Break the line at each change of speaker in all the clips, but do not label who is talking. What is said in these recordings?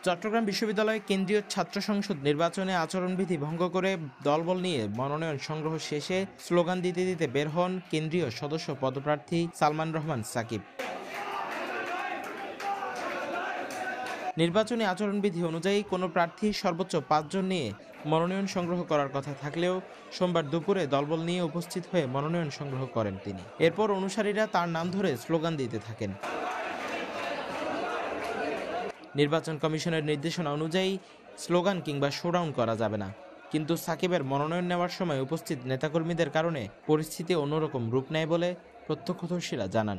চট্টগ্রাম বিশ্ববিদ্যালয় কেন্দ্রীয় ছাত্র সংসদ নির্বাচনে আচরণবিধি ভঙ্গ করে দলবল নিয়ে মনোনয়ন সংগ্রহ শেষে স্লোগান দিতে দিতে বের হন কেন্দ্রীয় সদস্য পদপ্রার্থী সালমান রহমান সাকিব। নির্বাচনী আচরণবিধি অনুযায়ী কোনো প্রার্থী সর্বোচ্চ ৫ জন নিয়ে মনোনয়ন সংগ্রহ করার কথা থাকলেও সোমবার দুপুরে দলবল নিয়ে উপস্থিত হয়ে মনোনয়ন সংগ্রহ করেন তিনি। এরপর অনুসারীরা তার নাম ধরে স্লোগান দিতে থাকেন। নির্বাচন কমিশনের নির্দেশনা অনুযায়ী স্লোগান কিংবা শোডাউন করা যাবে না, কিন্তু সাকিবের মনোনয়ন নেওয়ার সময় উপস্থিত নেতাকর্মীদের কারণে পরিস্থিতি অন্যরকম রূপ নেয় বলে প্রত্যক্ষদর্শীরা জানান।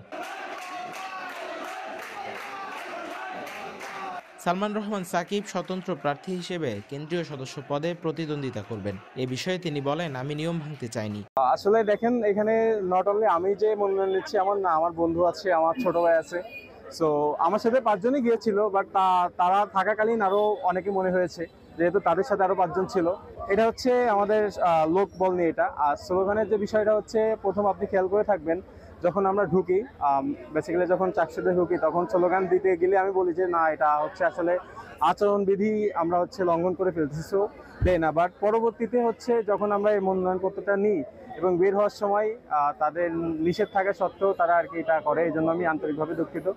সালমান রহমান সাকিব স্বতন্ত্র প্রার্থী হিসেবে কেন্দ্রীয় সদস্য পদে প্রতিদ্বন্দ্বিতা করবেন। এ বিষয়ে তিনি বলেন, আমি নিয়ম ভাঙতে চাইনি।
আসলে দেখেন, এখানে নট অনলি আমি যে মনোনয়ন নিচ্ছি আমার না, আমার বন্ধু আছে, আমার ছোট ভাই আছে। সো আমার সাথে 5 জনই গিয়েছিল, বাট তারা থাকাকালীন আরো অনেকে মনে হয়েছে, যেহেতু তাদের সাথে আরো 5 জন ছিল। এটা হচ্ছে আমাদের লোক বল নিয়ে এটা। আর স্লোগানের যে বিষয়টা হচ্ছে, প্রথম আপনি খেয়াল করে থাকবেন, যখন আমরা ঢুকি, বেসিক্যালি যখন চাকসুতে ঢুকি, তখন স্লোগান দিতে গেলে আমি বলি যে না, এটা হচ্ছে আসলে আচরণবিধি আমরা হচ্ছে লঙ্ঘন করে ফেলতেছি, সো দেয় না। বাট পরবর্তীতে হচ্ছে যখন আমরা এই মনোনয়নপত্রটা নিই এবং বের হওয়ার সময় তাদের নিষেধ থাকা সত্ত্বেও তারা আর কি এটা করে, এই জন্য আমি আন্তরিকভাবে দুঃখিত।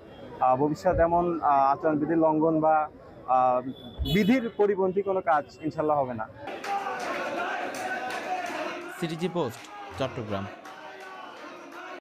ভবিষ্যৎ এমন আচরণবিধির লঙ্ঘন বা বিধির পরিপন্থী কোনো কাজ ইনশাল্লাহ হবে না।
CTG post, Chittagong.